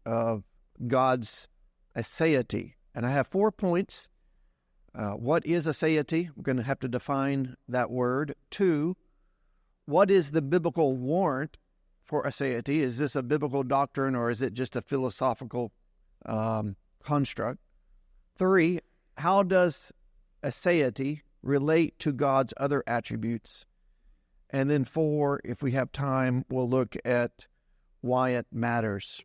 of God's aseity. And I have 4 points. What is aseity? We're going to have to define that word. 2, what is the biblical warrant for aseity? Is this a biblical doctrine or is it just a philosophical construct? 3, how does aseity relate to God's other attributes? And then 4, if we have time, we'll look at why it matters.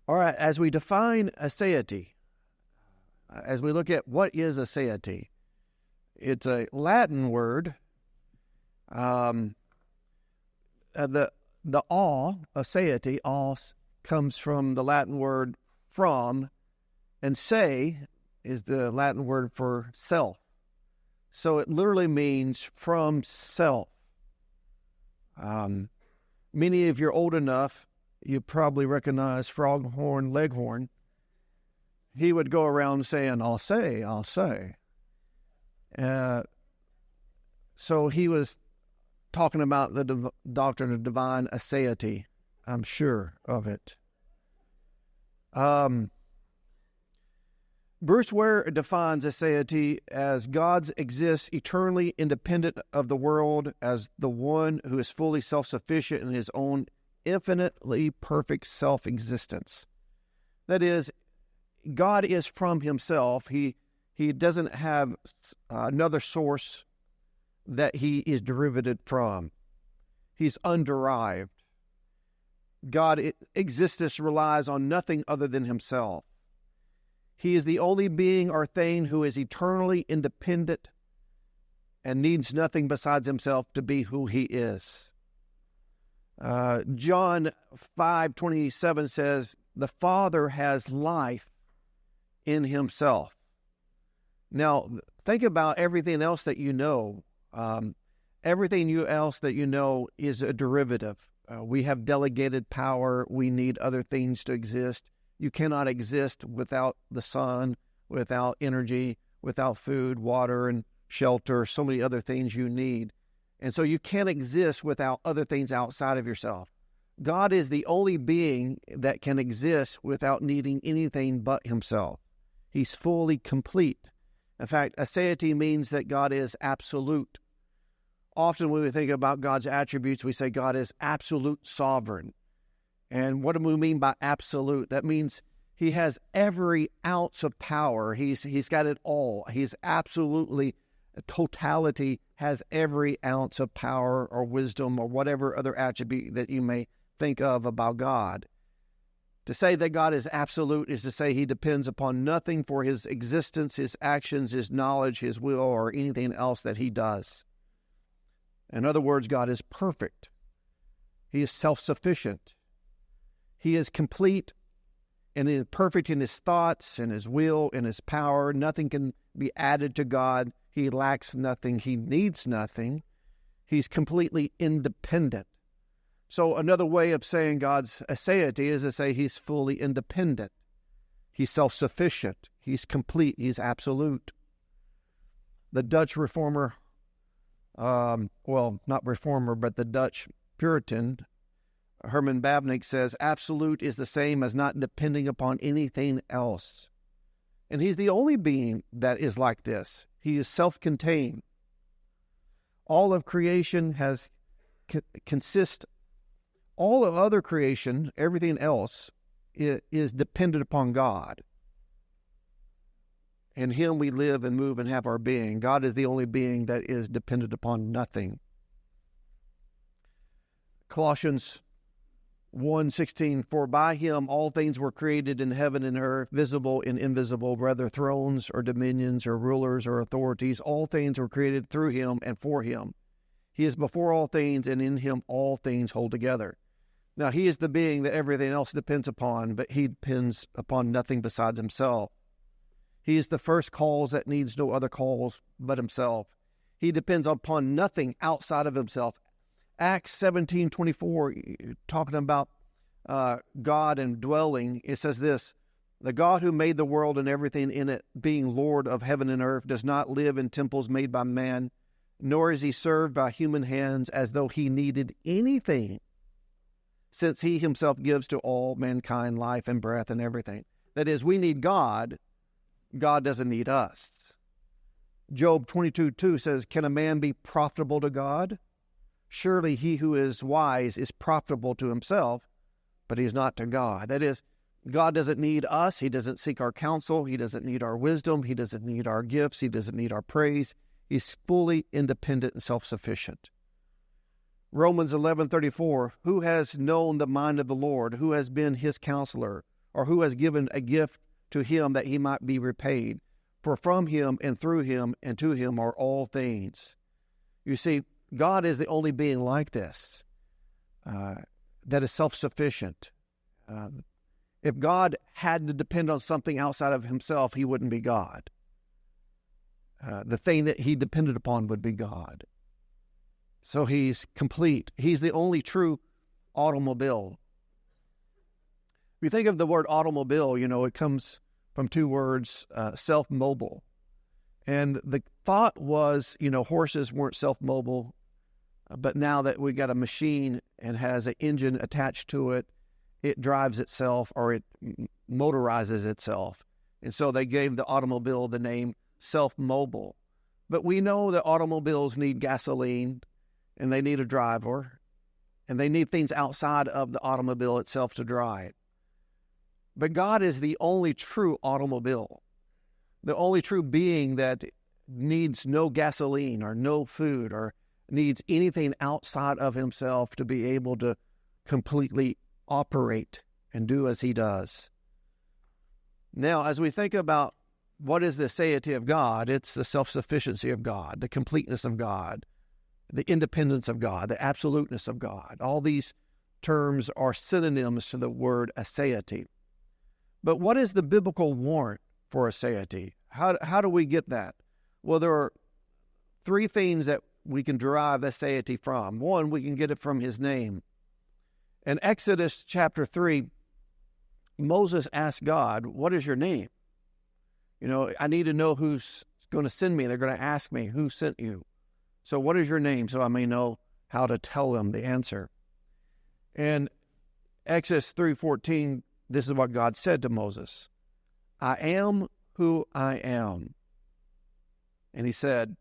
All right, as we define aseity, as we look at what is aseity, it's a Latin word. The aseity, comes from the Latin word from, and se is the Latin word for self. So it literally means from self. Many of you are old enough, you probably recognize Foghorn Leghorn. He would go around saying, I'll say. So he was talking about the doctrine of divine aseity. I'm sure of it. Bruce Ware defines aseity as God exists eternally independent of the world as the one who is fully self-sufficient in his own infinitely perfect self-existence. That is, God is from himself. He doesn't have another source that he is derivative from. He's underived. God's existence relies on nothing other than himself. He is the only being or thing who is eternally independent and needs nothing besides himself to be who he is. John 5:27 says, the Father has life in himself. Now, think about everything else that you know. Everything else that you know is a derivative. We have delegated power. We need other things to exist. You cannot exist without the sun, without energy, without food, water, and shelter, so many other things you need. And so you can't exist without other things outside of yourself. God is the only being that can exist without needing anything but himself. He's fully complete. In fact, aseity means that God is absolute. Often when we think about God's attributes, we say God is absolute sovereign. And what do we mean by absolute? That means he has every ounce of power. He's got it all. He's absolutely, totality, has every ounce of power or wisdom or whatever other attribute that you may think of about God. To say that God is absolute is to say he depends upon nothing for his existence, his actions, his knowledge, his will, or anything else that he does. In other words, God is perfect. He is self-sufficient. He is complete and is perfect in his thoughts and his will and his power. Nothing can be added to God. He lacks nothing. He needs nothing. He's completely independent. So another way of saying God's aseity is to say he's fully independent. He's self-sufficient. He's complete. He's absolute. The Dutch reformer, not reformer, but the Dutch Puritan, Herman Bavinck says, absolute is the same as not depending upon anything else. And he's the only being that is like this. He is self-contained. All of creation all of other creation, everything else, is dependent upon God. In him we live and move and have our being. God is the only being that is dependent upon nothing. Colossians 1:16, for by him all things were created in heaven and earth, visible and invisible, whether thrones or dominions or rulers or authorities. All things were created through him and for him. He is before all things, and in him all things hold together. Now, he is the being that everything else depends upon, but he depends upon nothing besides himself. He is the first cause that needs no other cause but himself. He depends upon nothing outside of himself. Acts 17:24, talking about God and dwelling, it says this, the God who made the world and everything in it, being Lord of heaven and earth, does not live in temples made by man, nor is he served by human hands as though he needed anything, since he himself gives to all mankind life and breath and everything. That is, we need God. God doesn't need us. Job 22:2 says, can a man be profitable to God? Surely he who is wise is profitable to himself, but he's not to God. That is, God doesn't need us. He doesn't seek our counsel. He doesn't need our wisdom. He doesn't need our gifts. He doesn't need our praise. He's fully independent and self-sufficient. Romans 11:34, who has known the mind of the Lord? Who has been his counselor? Or who has given a gift to him that he might be repaid? For from him and through him and to him are all things. You see, God is the only being like this, that is self-sufficient. If God had to depend on something outside of himself, he wouldn't be God. The thing that he depended upon would be God. So he's complete. He's the only true automobile. If you think of the word automobile, it comes from two words, self-mobile. And the thought was, horses weren't self-mobile, but now that we got a machine and has an engine attached to it, it drives itself or it motorizes itself. And so they gave the automobile the name self-mobile. But we know that automobiles need gasoline and they need a driver and they need things outside of the automobile itself to drive. But God is the only true automobile, the only true being that needs no gasoline or no food or needs anything outside of himself to be able to completely operate and do as he does. Now, as we think about what is the aseity of God, it's the self-sufficiency of God, the completeness of God, the independence of God, the absoluteness of God. All these terms are synonyms to the word aseity. But what is the biblical warrant for aseity? How do we get that? Well, there are three things that we can derive aseity from. One, we can get it from his name. In Exodus chapter 3, Moses asked God, what is your name? I need to know who's going to send me. They're going to ask me, who sent you? So what is your name? So I may know how to tell them the answer. In Exodus 3:14, this is what God said to Moses. I am who I am. And he said,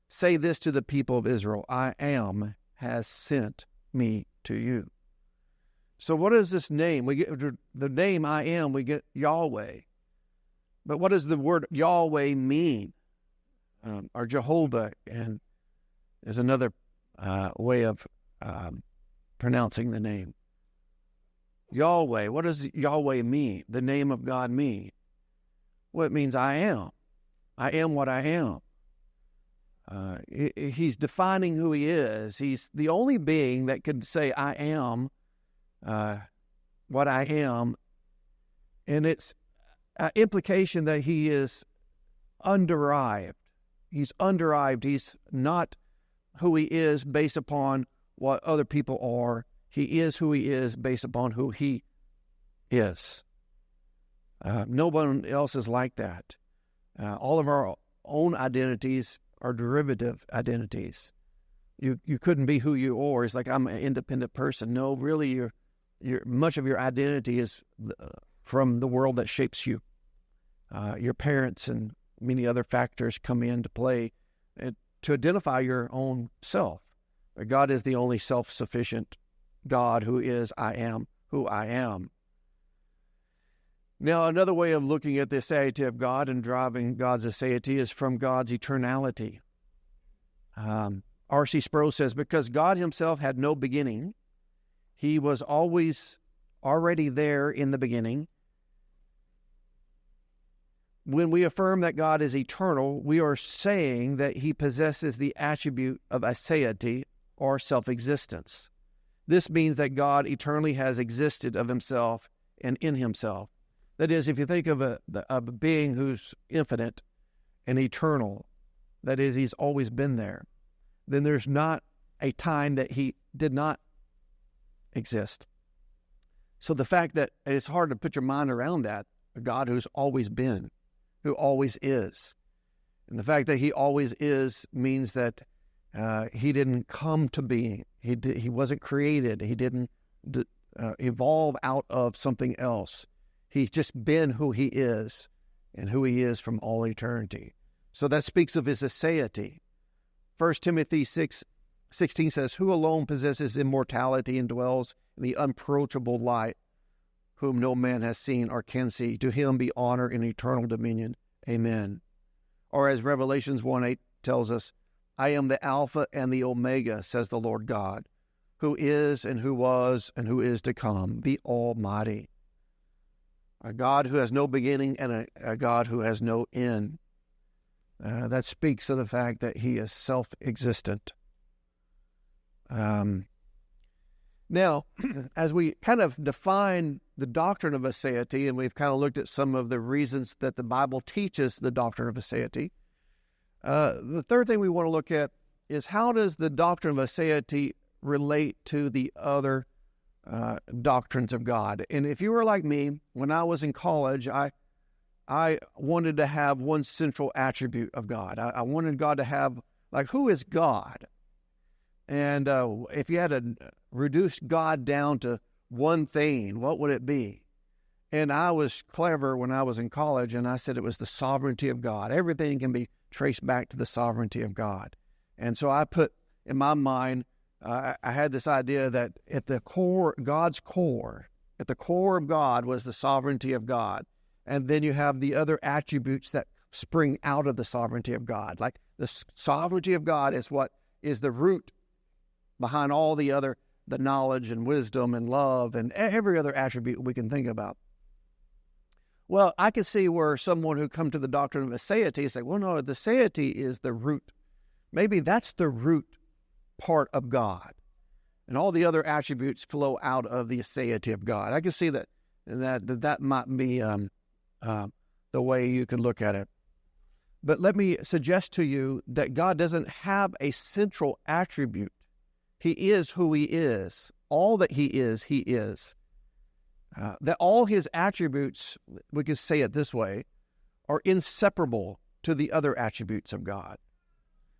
say this to the people of Israel, I am has sent me to you. So what is this name? We get the name I am, we get Yahweh. But what does the word Yahweh mean? Or Jehovah, and there's another way of pronouncing the name. Yahweh, what does Yahweh mean? The name of God mean? Well, it means I am. I am what I am. He's defining who he is. He's the only being that could say, I am what I am. And it's implication that he is underived. He's underived. He's not who he is based upon what other people are. He is who he is based upon who he is. No one else is like that. All of our own identities are derivative identities. You couldn't be who you are. It's like, I'm an independent person. No, really, your much of your identity is from the world that shapes you. Your parents and many other factors come into play to identify your own self. But God is the only self-sufficient God who is, I am who I am. Now, another way of looking at the aseity of God and driving God's aseity is from God's eternality. R.C. Sproul says, because God himself had no beginning, he was always already there in the beginning. When we affirm that God is eternal, we are saying that he possesses the attribute of aseity or self-existence. This means that God eternally has existed of himself and in himself. That is, if you think of a being who's infinite and eternal, that is, he's always been there, then there's not a time that he did not exist. So the fact that it's hard to put your mind around that, a God who's always been, who always is. And the fact that he always is means that he didn't come to being. He wasn't created. He didn't evolve out of something else. He's just been who he is and who he is from all eternity. So that speaks of his aseity. 1 Timothy 6:16 says, who alone possesses immortality and dwells in the unapproachable light, whom no man has seen or can see. To him be honor and eternal dominion. Amen. Or as Revelations 1:8 tells us, I am the Alpha and the Omega, says the Lord God, who is and who was and who is to come, the Almighty. A God who has no beginning and a God who has no end. That speaks of the fact that he is self-existent. Now, as we kind of define the doctrine of aseity, and we've kind of looked at some of the reasons that the Bible teaches the doctrine of aseity, the third thing we want to look at is how does the doctrine of aseity relate to the other doctrines of God? And if you were like me, when I was in college, I wanted to have one central attribute of God. I wanted God to have, like, who is God? And if you had to reduce God down to one thing, what would it be? And I was clever when I was in college, and I said it was the sovereignty of God. Everything can be traced back to the sovereignty of God. And so I put in my mind, I had this idea that at the core, God's core, at the core of God was the sovereignty of God. And then you have the other attributes that spring out of the sovereignty of God. Like the sovereignty of God is what is the root behind all the other, the knowledge and wisdom and love and every other attribute we can think about. Well, I can see where someone who come to the doctrine of aseity say, well, no, the aseity is the root. Maybe that's the root part of God. And all the other attributes flow out of the aseity of God. I can see that might be the way you can look at it. But let me suggest to you that God doesn't have a central attribute. He is who he is. All that he is, he is. That all his attributes, we can say it this way, are inseparable to the other attributes of God.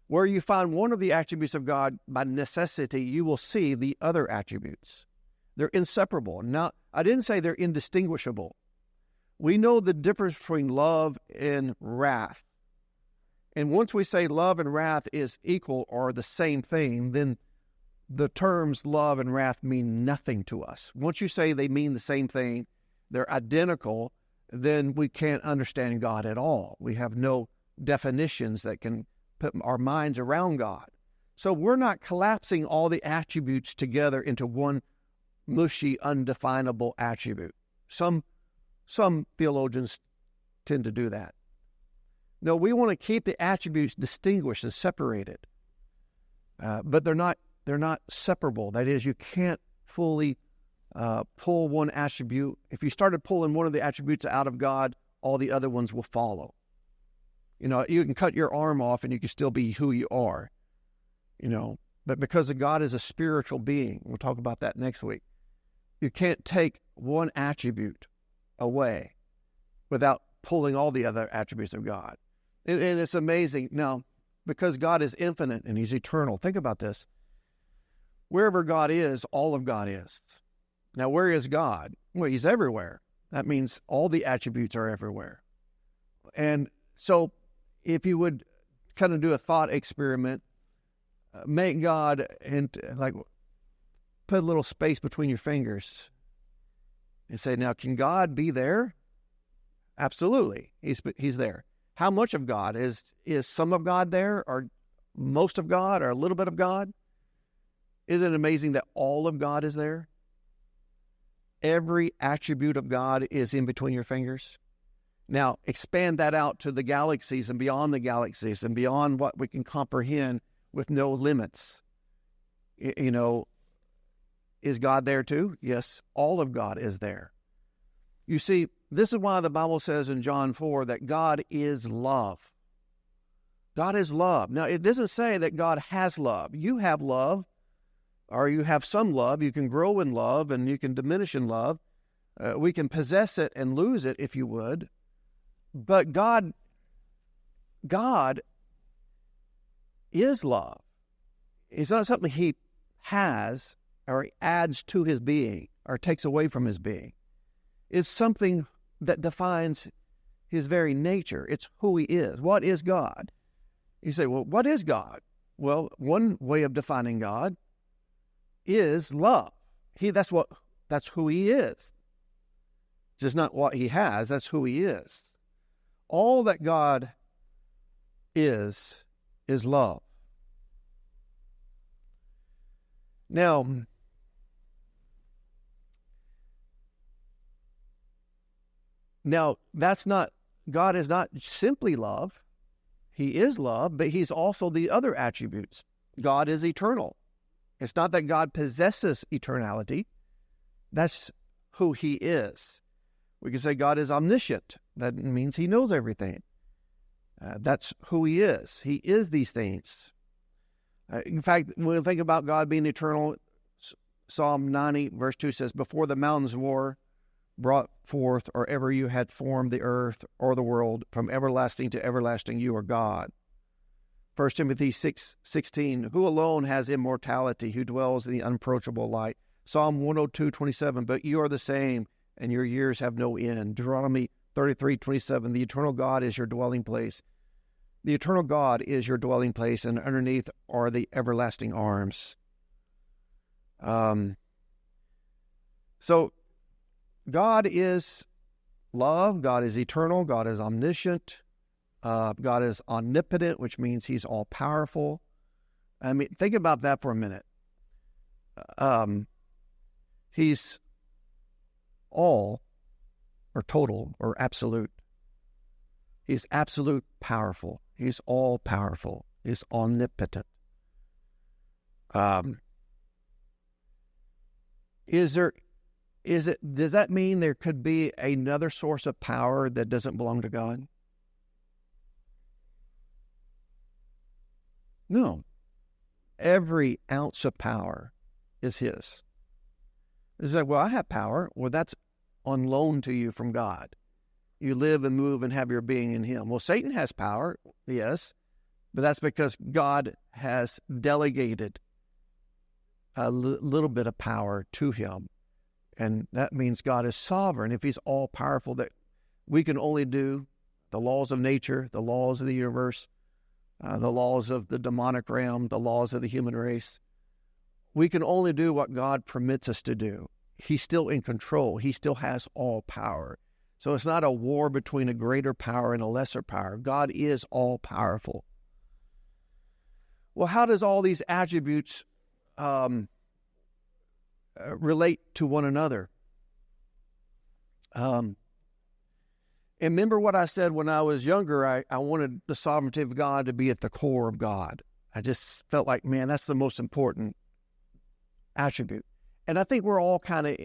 Where you find one of the attributes of God, by necessity, you will see the other attributes. They're inseparable. Now, I didn't say they're indistinguishable. We know the difference between love and wrath. And once we say love and wrath is equal or the same thing, then the terms love and wrath mean nothing to us. Once you say they mean the same thing, they're identical, then we can't understand God at all. We have no definitions that can put our minds around God. So we're not collapsing all the attributes together into one mushy, undefinable attribute. Some theologians tend to do that. No, we want to keep the attributes distinguished and separated, but they're not separable. That is, you can't fully pull one attribute. If you started pulling one of the attributes out of God, all the other ones will follow. You know, you can cut your arm off and you can still be who you are, you know, but because God is a spiritual being, we'll talk about that next week, you can't take one attribute away without pulling all the other attributes of God. And it's amazing. Now, because God is infinite and he's eternal, think about this. Wherever God is, all of God is. Now, where is God? Well, he's everywhere. That means all the attributes are everywhere. And so if you would kind of do a thought experiment, make God and like put a little space between your fingers and say, now, can God be there? Absolutely. He's there. How much of God? Is some of God there, or most of God, or a little bit of God? Isn't it amazing that all of God is there? Every attribute of God is in between your fingers. Now, expand that out to the galaxies and beyond the galaxies and beyond what we can comprehend with no limits. You know, is God there too? Yes, all of God is there. You see, this is why the Bible says in John 4 that God is love. God is love. Now, it doesn't say that God has love. You have love, or you have some love. You can grow in love and you can diminish in love. We can possess it and lose it if you would. But God is love. It's not something he has or he adds to his being. or takes away from his being. It's something that defines his very nature. It's who he is. What is God? You say, well, what is God? Well, one way of defining God is love. That's who he is. Just not what he has, that's who he is. All that God is love. Now, God is not simply love. He is love, but he's also the other attributes. God is eternal. It's not that God possesses eternality. That's who he is. We can say God is omniscient. That means he knows everything. That's who he is. He is these things. In fact, when we think about God being eternal, Psalm 90, verse 2 says, before the mountains were brought forth, or ever you had formed the earth or the world, from everlasting to everlasting, you are God. 1 Timothy 6:16, who alone has immortality, who dwells in the unapproachable light. Psalm 102:27, but you are the same, and your years have no end. Deuteronomy 33:27, the eternal God is your dwelling place. The eternal God is your dwelling place, and underneath are the everlasting arms. So God is love, God is eternal, God is omniscient, God is omnipotent, which means he's all-powerful. I mean, think about that for a minute. He's all, or total, or absolute. He's absolute powerful. He's all-powerful. He's omnipotent. Does that mean there could be another source of power that doesn't belong to God? No. Every ounce of power is his. It's like, well, I have power. Well, that's on loan to you from God. You live and move and have your being in him. Well, Satan has power, yes, but that's because God has delegated a little bit of power to him. And that means God is sovereign. If he's all-powerful, that we can only do the laws of nature, the laws of the universe, the laws of the demonic realm, the laws of the human race. We can only do what God permits us to do. He's still in control. He still has all power. So it's not a war between a greater power and a lesser power. God is all-powerful. Well, how does all these attributes relate to one another? And remember what I said when I was younger, I wanted the sovereignty of God to be at the core of God. I just felt like, man, that's the most important attribute. And I think we're all kind of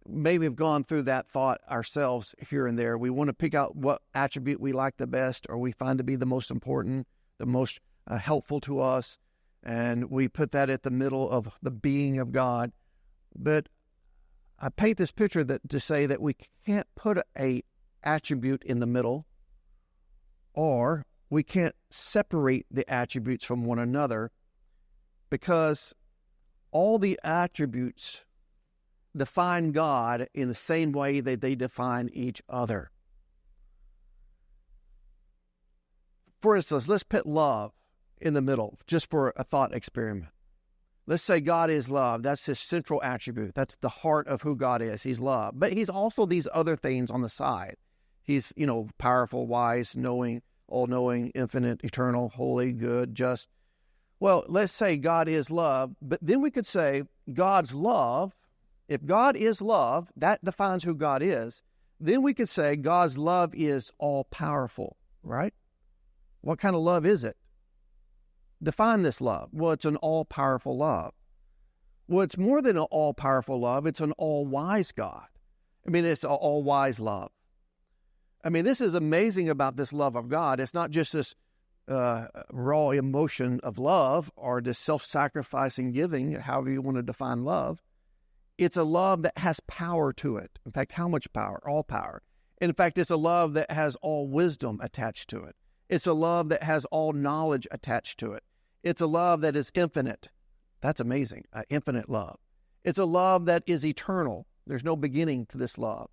maybe have gone through that thought ourselves here and there. We want to pick out what attribute we like the best, or we find to be the most important, the most helpful to us, and we put that at the middle of the being of God. But I paint this picture to say that we can't put a attribute in the middle, or we can't separate the attributes from one another, because all the attributes define God in the same way that they define each other. For instance, let's put love in the middle, just for a thought experiment. Let's say God is love. That's his central attribute. That's the heart of who God is. He's love. But he's also these other things on the side. He's, powerful, wise, knowing, all-knowing, infinite, eternal, holy, good, just. Well, let's say God is love, but then we could say God's love, if God is love, that defines who God is, then we could say God's love is all-powerful, right? What kind of love is it? Define this love. Well, it's an all-powerful love. Well, it's more than an all-powerful love. It's an all-wise God. It's an all-wise love. This is amazing about this love of God. It's not just this raw emotion of love or this self-sacrificing giving, however you want to define love. It's a love that has power to it. In fact, how much power? All power. In fact, it's a love that has all wisdom attached to it. It's a love that has all knowledge attached to it. It's a love that is infinite. That's amazing, infinite love. It's a love that is eternal. There's no beginning to this love.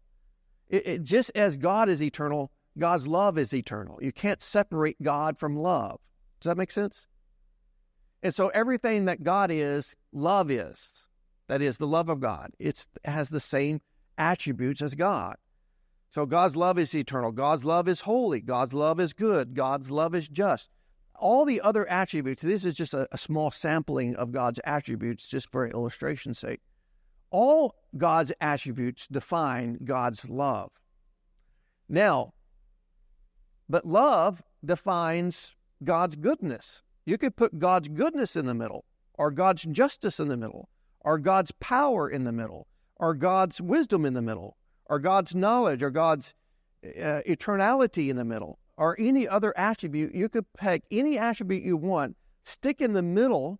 Just as God is eternal, God's love is eternal. You can't separate God from love. Does that make sense? And so everything that God is, love is. That is the love of God. It has the same attributes as God. So God's love is eternal. God's love is holy. God's love is good. God's love is just. All the other attributes, this is just a small sampling of God's attributes just for illustration's sake. All God's attributes define God's love. Now, but love defines God's goodness. You could put God's goodness in the middle, or God's justice in the middle, or God's power in the middle, or God's wisdom in the middle, or God's knowledge, or God's eternality in the middle, or any other attribute. You could pick any attribute you want, stick in the middle,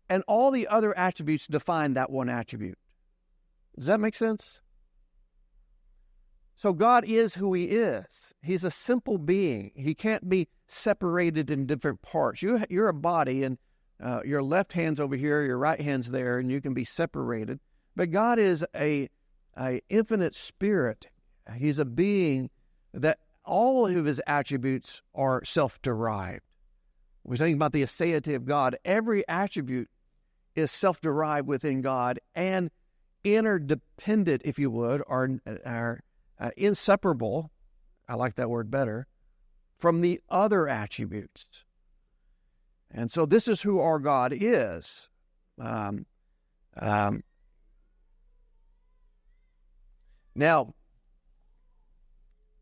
and all the other attributes define that one attribute. Does that make sense? So God is who he is. He's a simple being. He can't be separated in different parts. You're a body, and your left hand's over here, your right hand's there, and you can be separated. But God is a infinite spirit. He's a being that all of his attributes are self-derived. We're talking about the aseity of God. Every attribute is self-derived within God and interdependent, if you would, or inseparable, I like that word better, from the other attributes. And so this is who our God is. Now,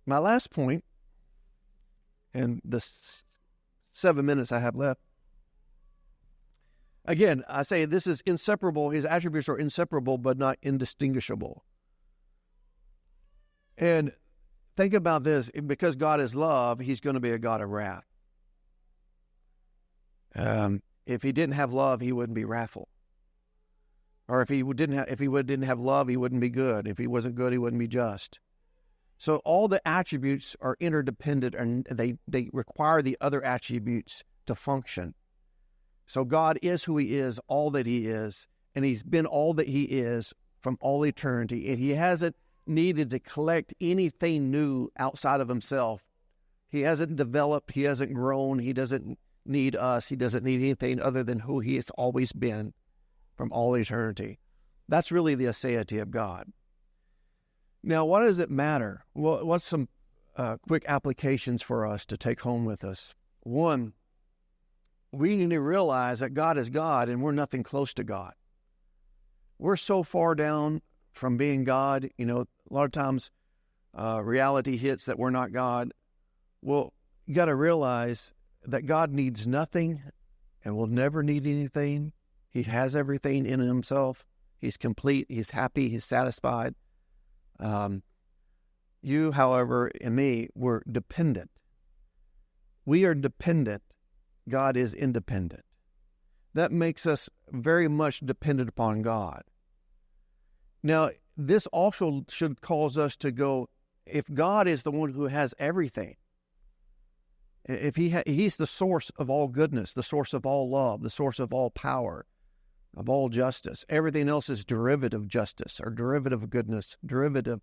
my last point, and the 7 minutes I have left, again, I say this is inseparable. His attributes are inseparable, but not indistinguishable. And think about this. Because God is love, he's going to be a God of wrath. If he didn't have love, he wouldn't be wrathful. Or if he didn't have love, he wouldn't be good. If he wasn't good, he wouldn't be just. So all the attributes are interdependent, and they require the other attributes to function. So God is who he is, all that he is, and he's been all that he is from all eternity, and he hasn't needed to collect anything new outside of himself. He hasn't developed, he hasn't grown, he doesn't need us, he doesn't need anything other than who he has always been from all eternity. That's really the aseity of God. Now, what does it matter? Well, what's some quick applications for us to take home with us? One, we need to realize that God is God and we're nothing close to God. We're so far down from being God. You know, a lot of times reality hits that we're not God. Well, you got to realize that God needs nothing and will never need anything. He has everything in himself. He's complete. He's happy. He's satisfied. You, however, and me, we're dependent. We are dependent. God is independent. That makes us very much dependent upon God. Now, this also should cause us to go, if God is the one who has everything, if he's the source of all goodness, the source of all love, the source of all power, of all justice, everything else is derivative justice or derivative goodness, derivative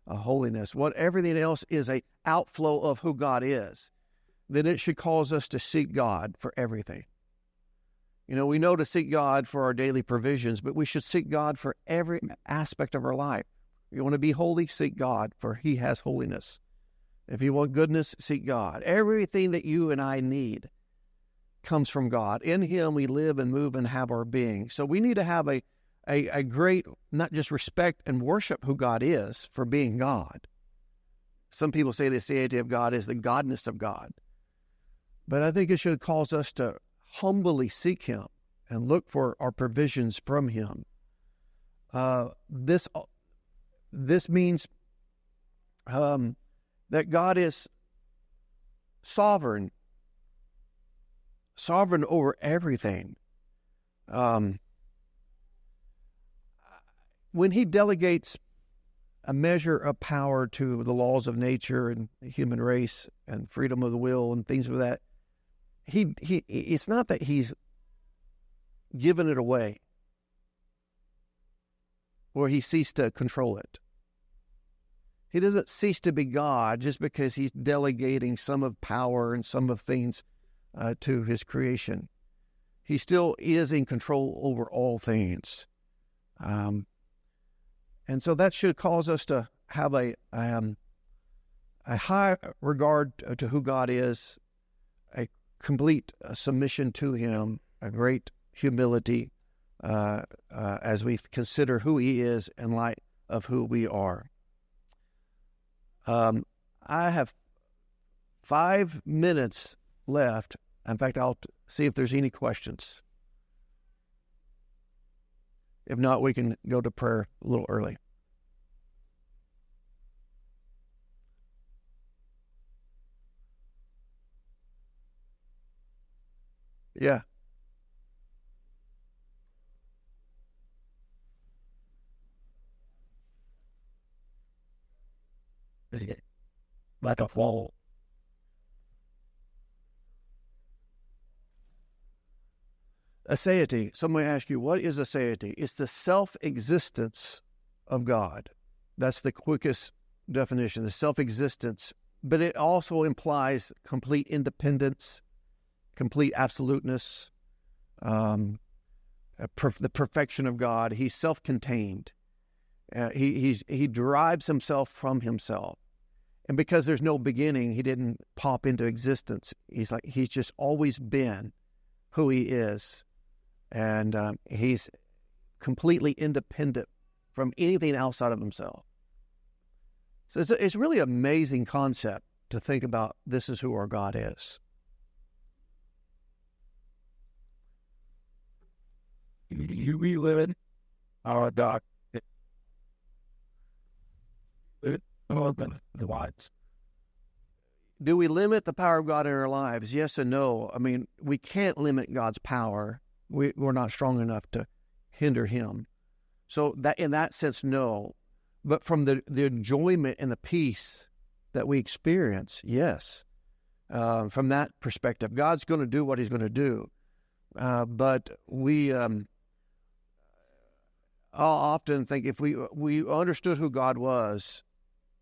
holiness. Everything else is a outflow of who God is. Then it should cause us to seek God for everything. You know, we know to seek God for our daily provisions, but we should seek God for every aspect of our life. If you want to be holy, seek God, for he has holiness. If you want goodness, seek God. Everything that you and I need comes from God. In him we live and move and have our being. So we need to have a great, not just respect and worship who God is for being God. Some people say the aseity of God is the godness of God. But I think it should cause us to humbly seek him and look for our provisions from him. This means that God is sovereign over everything. When he delegates a measure of power to the laws of nature and the human race and freedom of the will and things of that, it's not that he's given it away. or he ceased to control it. He doesn't cease to be God just because he's delegating some of power and some of things to his creation. He still is in control over all things. And so that should cause us to have a high regard to who God is, a complete submission to him, a great humility as we consider who he is in light of who we are. I have 5 minutes left. In fact, I'll see if there's any questions. If not, we can go to prayer a little early. Yeah. Like a fall. Aseity. Somebody ask you, what is aseity? It's the self-existence of God. That's the quickest definition, the self-existence. But it also implies complete independence, complete absoluteness, the perfection of God. He's self-contained. He derives himself from himself. And because there's no beginning, he didn't pop into existence. He's just always been who he is. And he's completely independent from anything outside of himself. So it's really an amazing concept to think about. This is who our God is. We live in our God. The lives. Do we limit the power of God in our lives? Yes and no. I mean, we can't limit God's power. We're not strong enough to hinder him. So that in that sense, no. But from the enjoyment and the peace that we experience, yes. From that perspective, God's going to do what he's going to do. But we I'll often think if we understood who God was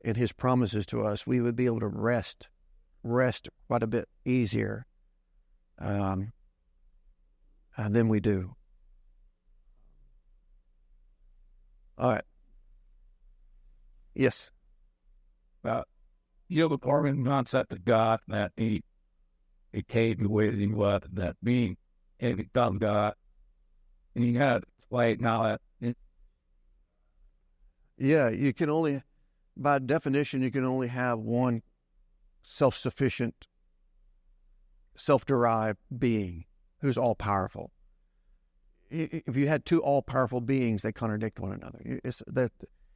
and his promises to us, we would be able to rest quite a bit easier than we do. All right. Yes. You have a foreign concept of God that he came the way that he was, that being and become God. And he had explained now that. Yeah, you can only, by definition, you can only have one self-sufficient, self-derived being who's all-powerful. If you had two all-powerful beings, they contradict one another.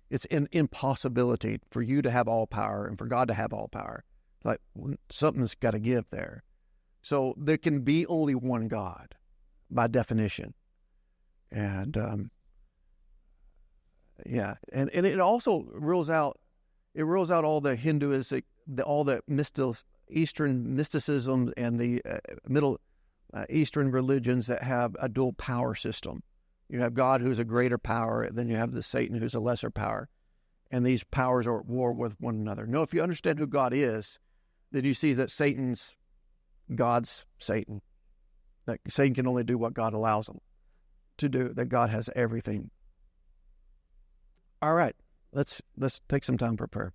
It's an impossibility for you to have all power and for God to have all power. Like, something's got to give there. So there can be only one God, by definition. And yeah, and it also rules out all the Hinduism, all the Eastern mysticism and the Middle Eastern religions that have a dual power system. You have God who's a greater power, and then you have the Satan who's a lesser power. And these powers are at war with one another. No, if you understand who God is, then you see that God's Satan. That Satan can only do what God allows him to do, that God has everything. All right, let's take some time for prayer.